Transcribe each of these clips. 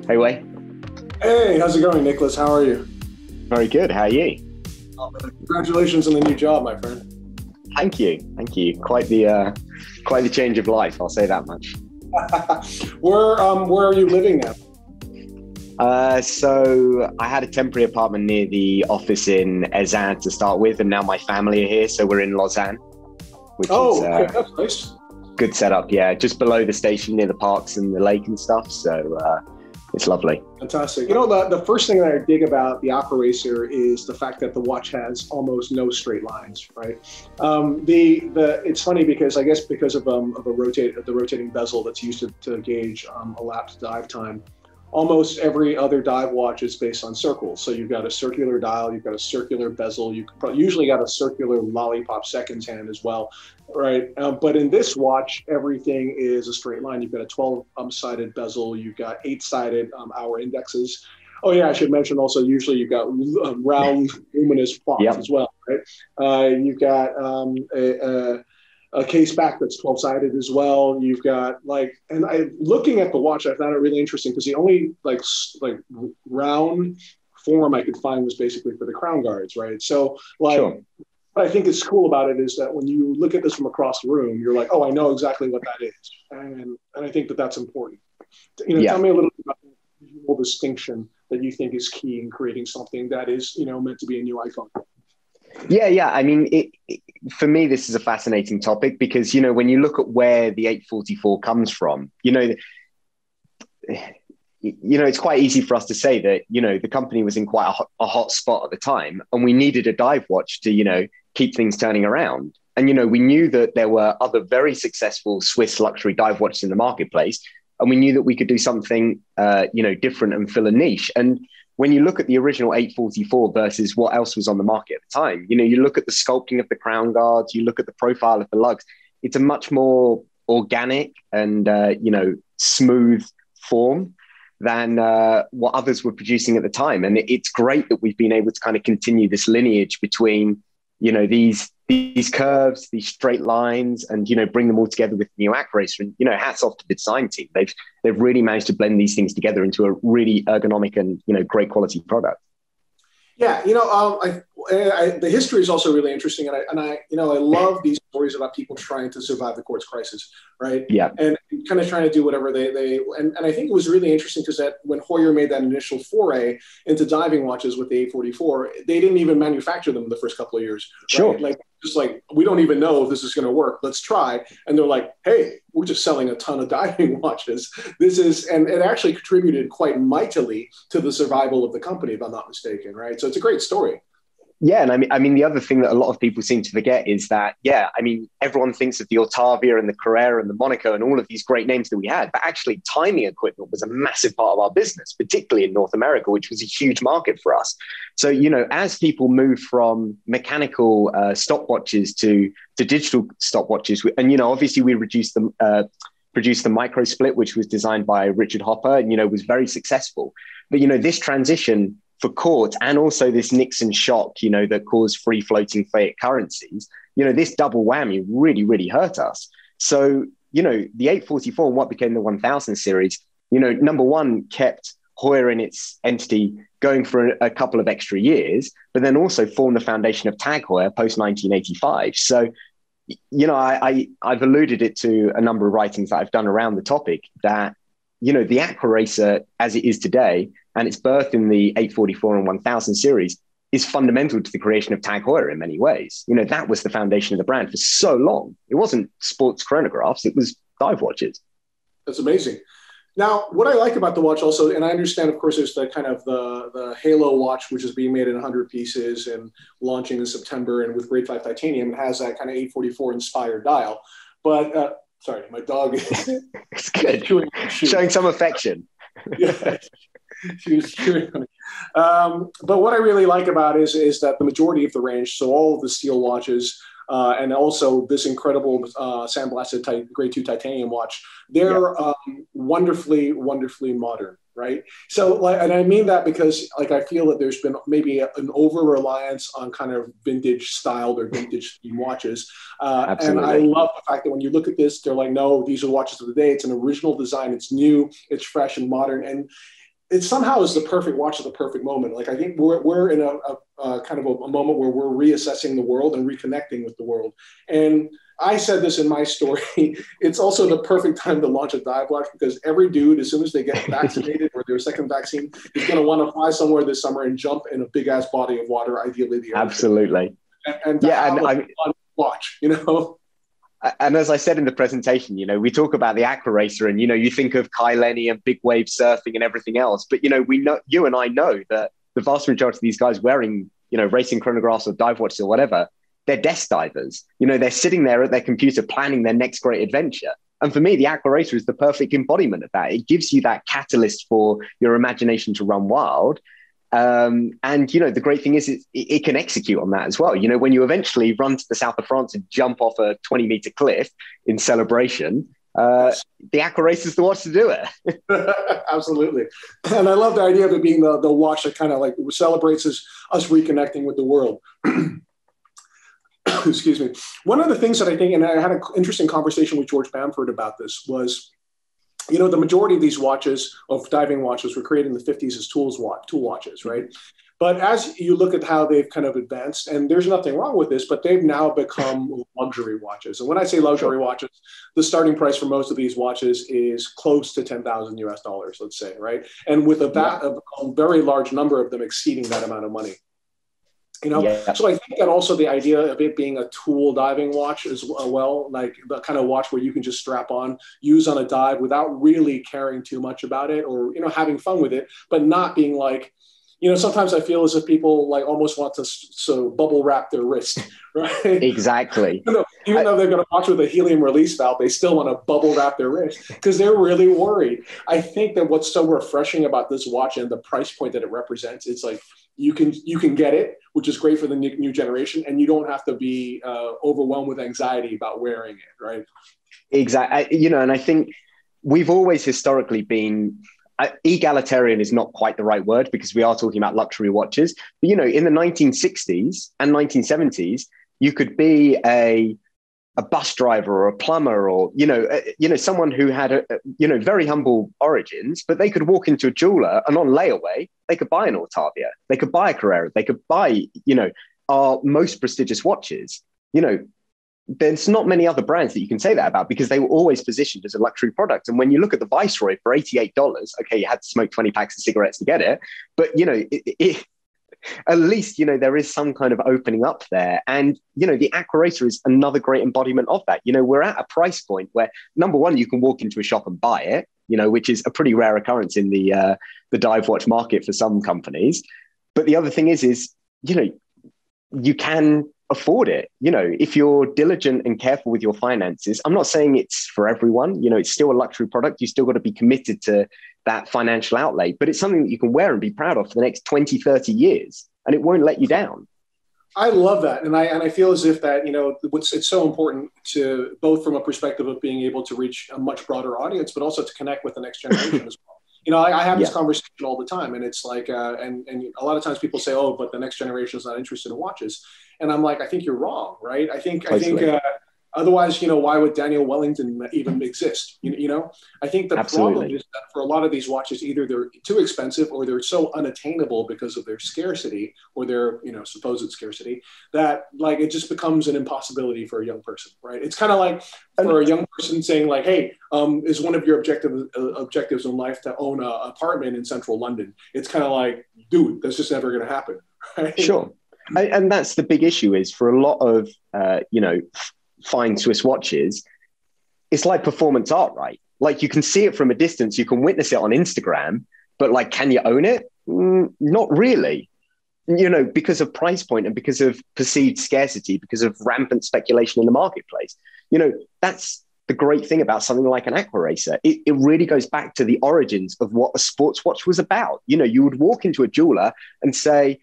Hey, Way. Hey, how's it going, Nicholas? How are you? Very good. How are you? Congratulations on the new job, my friend. Thank you. Thank you. Quite the change of life. I'll say that much. Where are you living now? So I had a temporary apartment near the office in Ezin to start with, and now my family are here. So we're in Lausanne, which is Okay, that's nice. good setup. Yeah, just below the station near the parks and the lake and stuff. So it's lovely. Fantastic. You know, the first thing that I dig about the Aquaracer is the fact that the watch has almost no straight lines, right? It's funny because I guess because of the rotating bezel that's used to gauge elapsed dive time. Almost every other dive watch is based on circles. So you've got a circular dial, you've got a circular bezel, you usually got a circular lollipop seconds hand as well, right? But in this watch, everything is a straight line. You've got a 12-sided bezel, you've got 8-sided hour indexes. Oh yeah, I should mention also, usually you've got round luminous plots as well, right? You've got a case back that's 12-sided as well. You've got looking at the watch, I found it really interesting because the only like round form I could find was basically for the crown guards, right? So sure. What I think is cool about it is that when you look at this from across the room, you're like, oh, I know exactly what that is. And I think that that's important. Tell me a little bit about the visual distinction that you think is key in creating something that is, meant to be a new iPhone. Yeah. I mean, for me, this is a fascinating topic because, when you look at where the 844 comes from, it's quite easy for us to say that, the company was in quite a hot spot at the time and we needed a dive watch to, keep things turning around. And, we knew that there were other very successful Swiss luxury dive watches in the marketplace. And we knew that we could do something, different and fill a niche. And when you look at the original 844 versus what else was on the market at the time, you look at the sculpting of the crown guards, you look at the profile of the lugs, it's a much more organic and, smooth form than what others were producing at the time. And it's great that we've been able to kind of continue this lineage between, these curves, these straight lines, and, bring them all together with the new Aquaracer. And, hats off to the design team. They've really managed to blend these things together into a really ergonomic and, great quality product. Yeah, the history is also really interesting, and I love these stories about people trying to survive the quartz crisis, right? Yeah, and kind of trying to do whatever and I think it was really interesting because that when Heuer made that initial foray into diving watches with the 844, they didn't even manufacture them the first couple of years. Sure, right? We don't even know if this is going to work. Let's try, and they're like, hey, we're just selling a ton of diving watches. And it actually contributed quite mightily to the survival of the company, if I'm not mistaken, right? So it's a great story. Yeah, and I mean, the other thing that a lot of people seem to forget is that, everyone thinks of the Otavia and the Carrera and the Monaco and all of these great names that we had, but actually timing equipment was a massive part of our business, particularly in North America, which was a huge market for us. So, as people move from mechanical stopwatches to digital stopwatches, and, obviously we produced the micro split, which was designed by Richard Hopper and, was very successful. But, this transition for quartz and also this Nixon shock, that caused free floating fiat currencies, this double whammy really, really hurt us. So, the 844 and what became the 1000 series, number one, kept Heuer and its entity going for a couple of extra years, but then also formed the foundation of TAG Heuer post 1985. So, I've alluded it to a number of writings that I've done around the topic that, the Aquaracer as it is today and its birth in the 844 and 1000 series is fundamental to the creation of TAG Heuer in many ways. That was the foundation of the brand for so long. It wasn't sports chronographs, it was dive watches. That's amazing. Now, what I like about the watch also, and I understand, of course, there's the kind of the Halo watch, which is being made in 100 pieces and launching in September and with grade 5 titanium, it has that kind of 844 inspired dial. But sorry, my dog is it's good. Showing some affection. Yeah, she was chewing on it. But what I really like about it is that the majority of the range, so all of the steel watches, and also this incredible sandblasted grade 2 titanium watch, they're wonderfully, wonderfully modern, right? So, and I mean that because, I feel that there's been maybe an over-reliance on kind of vintage styled or vintage themed watches. And I love the fact that when you look at this, they're like, no, these are watches of the day. It's an original design. It's new, it's fresh and modern. And it somehow is the perfect watch at the perfect moment. Like I think we're in a kind of a moment where we're reassessing the world and reconnecting with the world. And I said this in my story. It's also the perfect time to launch a dive watch because every dude, as soon as they get vaccinated or their second vaccine, is going to want to fly somewhere this summer and jump in a big ass body of water, ideally the ocean. Absolutely. And yeah, and I watch, you know. And as I said in the presentation, you know, we talk about the Aquaracer and, you know, you think of Kai Lenny and big wave surfing and everything else. But, you know, we know, you and I know that the vast majority of these guys wearing, you know, racing chronographs or dive watches or whatever, they're desk divers. You know, they're sitting there at their computer planning their next great adventure. And for me, the Aquaracer is the perfect embodiment of that. It gives you that catalyst for your imagination to run wild. And, you know, the great thing is it can execute on that as well. You know, when you eventually run to the south of France and jump off a 20-meter cliff in celebration, the Aquaracer is the watch to do it. Absolutely. And I love the idea of it being the watch that kind of like celebrates us reconnecting with the world. Excuse me. One of the things that I think, and I had an interesting conversation with George Bamford about this, was, you know, the majority of these watches, of diving watches, were created in the 50s as tool watches, right? But as you look at how they've kind of advanced, and there's nothing wrong with this, but they've now become luxury watches. And when I say luxury watches, the starting price for most of these watches is close to 10,000 US dollars, let's say, right? And with a very large number of them exceeding that amount of money. You know, so I think that also the idea of it being a tool diving watch as well, like the kind of watch where you can just strap on, use on a dive without really caring too much about it, or, you know, having fun with it, but not being like, you know, sometimes I feel as if people like almost want to so bubble wrap their wrist, right? Exactly. Even though they're going to watch with a helium release valve, they still want to bubble wrap their wrist because they're really worried. I think that what's so refreshing about this watch and the price point that it represents, it's like, you can get it, which is great for the new generation, and you don't have to be overwhelmed with anxiety about wearing it, right? Exactly. You know, and I think we've always historically been egalitarian is not quite the right word because we are talking about luxury watches. But, you know, in the 1960s and 1970s, you could be a bus driver or a plumber or, you know, someone who had, very humble origins, but they could walk into a jeweler and on layaway, they could buy an Altavia, they could buy a Carrera, they could buy, you know, our most prestigious watches. You know, there's not many other brands that you can say that about because they were always positioned as a luxury product. And when you look at the Viceroy for $88, okay, you had to smoke 20 packs of cigarettes to get it, but, you know, at least, you know, there is some kind of opening up there. And, you know, the Aquaracer is another great embodiment of that. You know, we're at a price point where, number one, you can walk into a shop and buy it, you know, which is a pretty rare occurrence in the dive watch market for some companies. But the other thing is, you know, you can afford it. You know, if you're diligent and careful with your finances, I'm not saying it's for everyone, you know, it's still a luxury product. You still got to be committed to that financial outlay, but it's something that you can wear and be proud of for the next 20, 30 years, and it won't let you down. I love that. And I feel as if that, you know, it's so important to both from a perspective of being able to reach a much broader audience, but also to connect with the next generation as well. You know, I have this conversation all the time, and it's like, and a lot of times people say, oh, but the next generation is not interested in watches. And I'm like, I think you're wrong, right? I think otherwise, you know, why would Daniel Wellington even exist? You know, I think the problem is that for a lot of these watches, either they're too expensive or they're so unattainable because of their scarcity or their, you know, supposed scarcity that like it just becomes an impossibility for a young person, right? It's kind of like for a young person saying like, hey, is one of your objectives in life to own an apartment in central London? It's kind of like, dude, that's just never going to happen, right? Sure. And that's the big issue is for a lot of, you know, fine Swiss watches, it's like performance art, right? Like you can see it from a distance, you can witness it on Instagram, but like, can you own it? Not really, you know, because of price point and because of perceived scarcity, because of rampant speculation in the marketplace. You know, that's the great thing about something like an Aquaracer. It really goes back to the origins of what a sports watch was about. You know, you would walk into a jeweler and say,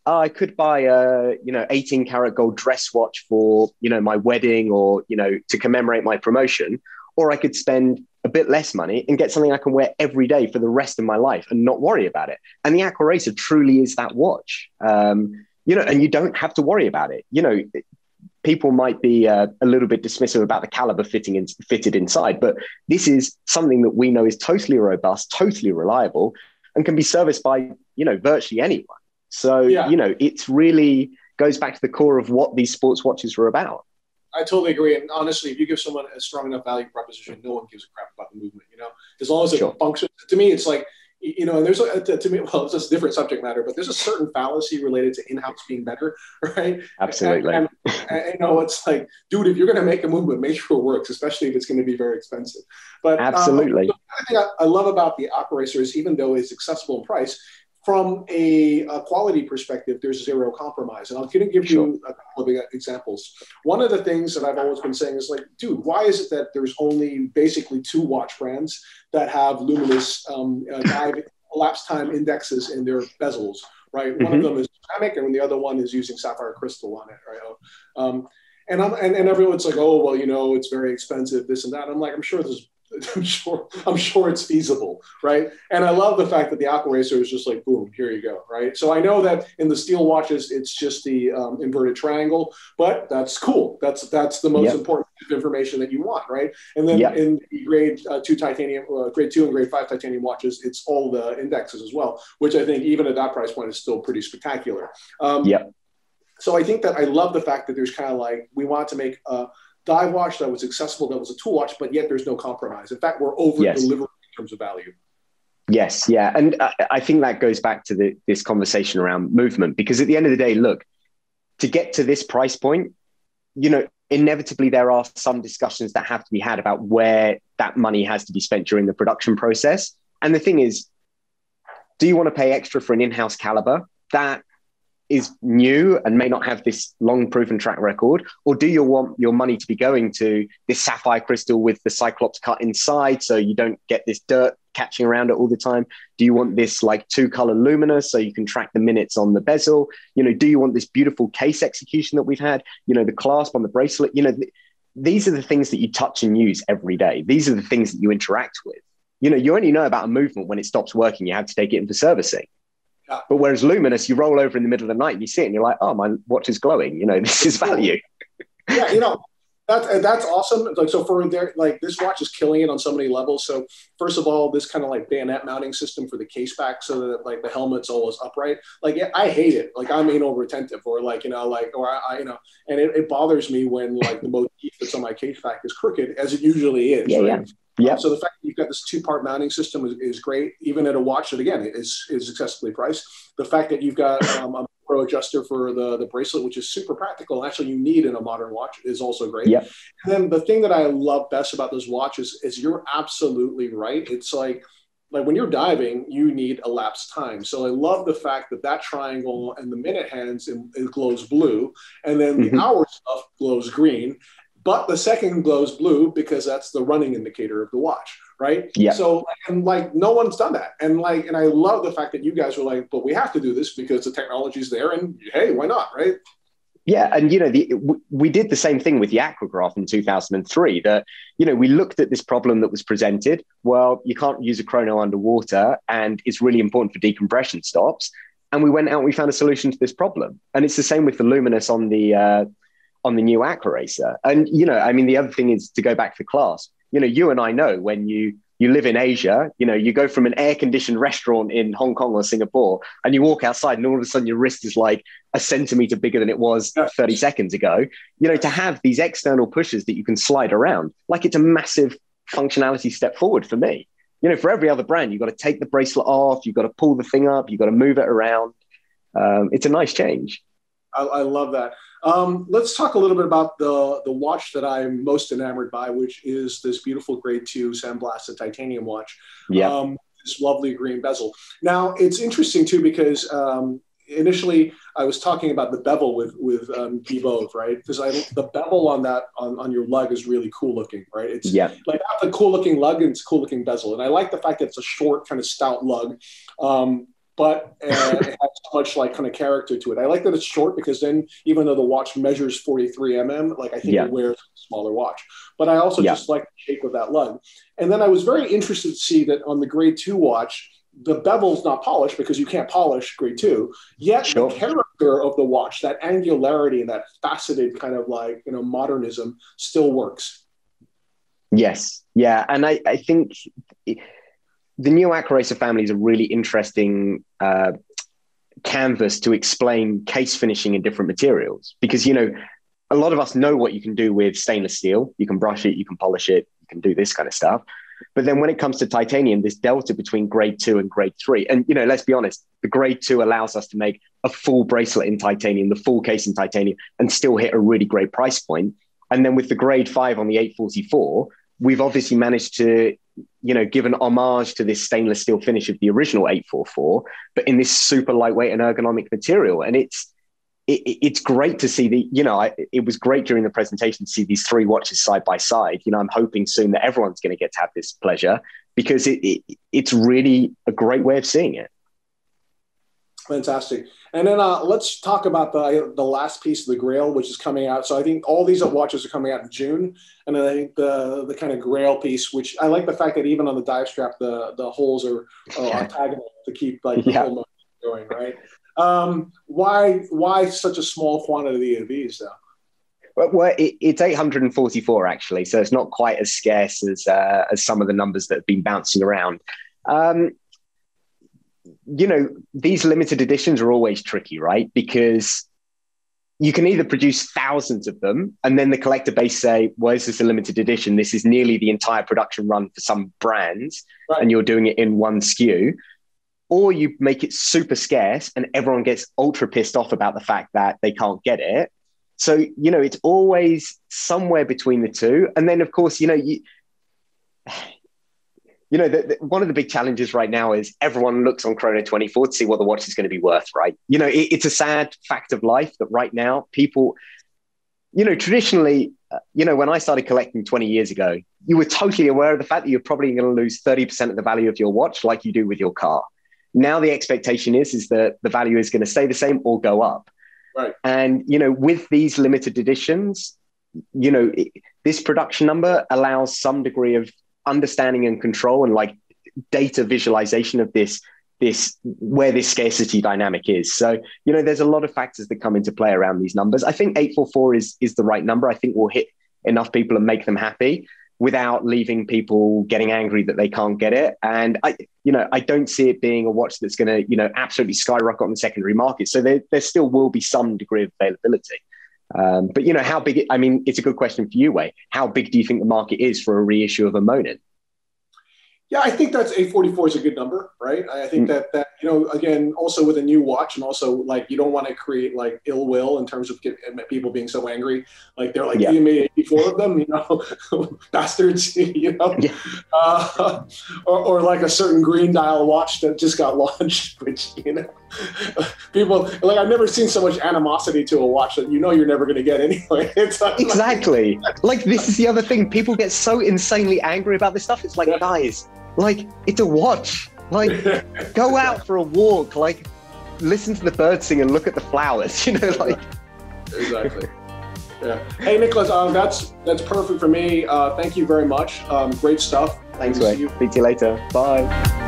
I could buy a, you know, 18 karat gold dress watch for, you know, my wedding or, you know, to commemorate my promotion, or I could spend a bit less money and get something I can wear every day for the rest of my life and not worry about it. And the Aquaracer truly is that watch, you know, and you don't have to worry about it. You know, people might be a little bit dismissive about the caliber fitted inside, but this is something that we know is totally robust, totally reliable, and can be serviced by, virtually anyone. So, Yeah. it's really goes back to the core of what these sports watches were about. I totally agree. And honestly, if you give someone a strong enough value proposition, no one gives a crap about the movement, as long as it functions. To me, it's like, and there's to me, well, it's just a different subject matter, but there's a certain fallacy related to in-house being better, right? Absolutely. And it's like, dude, if you're going to make a movement, make sure it works, especially if it's going to be very expensive. But absolutely. The thing I love about the Aquaracer is, even though it's accessible in price, from a quality perspective, there's zero compromise. And I'm going to give you a couple of examples. One of the things that I've always been saying is like, dude, why is it that there's only basically 2 watch brands that have luminous elapsed time indexes in their bezels, right? One of them is ceramic, and the other one is using sapphire crystal on it, right? And everyone's like, oh, well, it's very expensive, this and that. I'm like, I'm sure it's feasible, right? And I love the fact that the Aquaracer is just like, boom, here you go, right? So I know that in the steel watches, it's just the inverted triangle, but that's cool. That's the most important information that you want, right? And then in the grade 2 titanium, grade 2 and grade 5 titanium watches, it's all the indexes as well, which I think even at that price point is still pretty spectacular. So I think that I love the fact that there's kind of like, we want to make a dive watch that was accessible, that was a tool watch, but yet there's no compromise. In fact, we're over-delivering in terms of value. Yes, yeah. And I think that goes back to this conversation around movement, because at the end of the day, look, to get to this price point, inevitably there are some discussions that have to be had about where that money has to be spent during the production process. And the thing is, do you want to pay extra for an in-house caliber that is new and may not have this long proven track record? Or do you want your money to be going to this sapphire crystal with the Cyclops cut inside so you don't get this dirt catching around it all the time? Do you want this like 2-color luminous so you can track the minutes on the bezel? Do you want this beautiful case execution that we've had? The clasp on the bracelet? These are the things that you touch and use every day. These are the things that you interact with. You only know about a movement when it stops working. You have to take it in for servicing. But whereas luminous, you roll over in the middle of the night and you see it and you're like, oh, my watch is glowing. This is value. Yeah, that's awesome. Like, so for this watch is killing it on so many levels. So first of all, this kind of like bayonet mounting system for the case back, so that like the helmet's always upright. Like, I hate it. Like, I'm anal retentive, or like, and it bothers me when like the motif that's on my case back is crooked, as it usually is. Yeah. So the fact that you've got this 2-part mounting system is great, even at a watch that, again, is accessibly priced. The fact that you've got a pro adjuster for the bracelet, which is super practical and actually you need in a modern watch, is also great. And then the thing that I love best about those watches is you're absolutely right. It's like when you're diving, you need elapsed time. So I love the fact that triangle and the minute hands, it glows blue, and then the hour stuff glows green. But the second glows blue because that's the running indicator of the watch, right? So, and like, no one's done that. And I love the fact that you guys were like, but we have to do this because the technology's there, and hey, why not, right? Yeah, and we did the same thing with the Aquagraph in 2003. That we looked at this problem that was presented. Well, you can't use a chrono underwater, and it's really important for decompression stops. And we went out and we found a solution to this problem. And it's the same with the luminous on the new Aquaracer. And, the other thing is, to go back to class, you and I know when you live in Asia, you go from an air-conditioned restaurant in Hong Kong or Singapore and you walk outside and all of a sudden your wrist is like a centimeter bigger than it was 30 seconds ago. To have these external pushes that you can slide around, like, it's a massive functionality step forward for me. For every other brand, you've got to take the bracelet off, you've got to pull the thing up, you've got to move it around. It's a nice change. I love that. Let's talk a little bit about the watch that I'm most enamored by, which is this beautiful grade 2 sandblasted titanium watch. This lovely green bezel. Now, it's interesting too, because initially I was talking about the bevel with Biebuyck, right? Because the bevel on your lug is really cool looking, right? It's like a cool looking lug and it's a cool looking bezel. And I like the fact that it's a short, kind of stout lug. But it has so much like kind of character to it. I like that it's short, because then even though the watch measures 43 mm, like, I think it wears a smaller watch. But I also just like the shape of that lug. And then I was very interested to see that on the grade 2 watch, the bevel's not polished, because you can't polish grade 2. Yet the character of the watch, that angularity and that faceted kind of like, modernism, still works. Yes. Yeah. And I think the new Aquaracer family is a really interesting canvas to explain case finishing in different materials, because, you know, a lot of us know what you can do with stainless steel. You can brush it, you can polish it, you can do this kind of stuff. But then when it comes to titanium, this delta between grade 2 and grade 3, and, you know, let's be honest, the grade 2 allows us to make a full bracelet in titanium, the full case in titanium, and still hit a really great price point. And then with the grade 5 on the 844, we've obviously managed to, you know, give an homage to this stainless steel finish of the original 844, but in this super lightweight and ergonomic material. And it's great to see it was great during the presentation to see these three watches side by side. You know, I'm hoping soon that everyone's going to get to have this pleasure, because it's really a great way of seeing it. Fantastic. And then let's talk about the last piece of the Grail, which is coming out. So I think all these watches are coming out in June. And then I think the kind of Grail piece, which I like the fact that even on the dive strap, the holes are tagging to keep like the whole motion going, right? Why such a small quantity of these though? Well, it's 844 actually, so it's not quite as scarce as some of the numbers that have been bouncing around. You know, these limited editions are always tricky, right? Because you can either produce thousands of them, and then the collector base say, well, is this a limited edition? This is nearly the entire production run for some brands, right, and you're doing it in one SKU. Or you make it super scarce and everyone gets ultra pissed off about the fact that they can't get it. So, you know, it's always somewhere between the two. And then, of course, you know, one of the big challenges right now is everyone looks on Chrono 24 to see what the watch is going to be worth, right? You know, it's a sad fact of life that right now people, you know, traditionally, you know, when I started collecting 20 years ago, you were totally aware of the fact that you're probably going to lose 30% of the value of your watch like you do with your car. Now the expectation is that the value is going to stay the same or go up. Right. And, you know, with these limited editions, you know, this production number allows some degree of understanding and control and like data visualization of this where this scarcity dynamic is. So, you know, there's a lot of factors that come into play around these numbers. I think 844 is the right number. I think we'll hit enough people and make them happy without leaving people getting angry that they can't get it. And I don't see it being a watch that's going to, you know, absolutely skyrocket on the secondary market. So there still will be some degree of availability. But, you know, how big, it's a good question for you, Wei. How big do you think the market is for a reissue of a Monin? Yeah, I think that's 844 is a good number, right? I think that, you know, again, also with a new watch, and also like you don't want to create like ill will in terms of people being so angry. Like they're like, you made 84 of them, you know, bastards, you know, or like a certain green dial watch that just got launched, which, you know, people like, I've never seen so much animosity to a watch that, you know, you're never going to get anyway. It's like, exactly. Like this is the other thing. People get so insanely angry about this stuff. It's like, guys, like it's a watch. Like go out for a walk. Like listen to the birds sing and look at the flowers. You know, like exactly. Yeah. Hey, Nicholas, that's perfect for me. Thank you very much. Great stuff. Thanks, Wei. Speak to you later. Bye.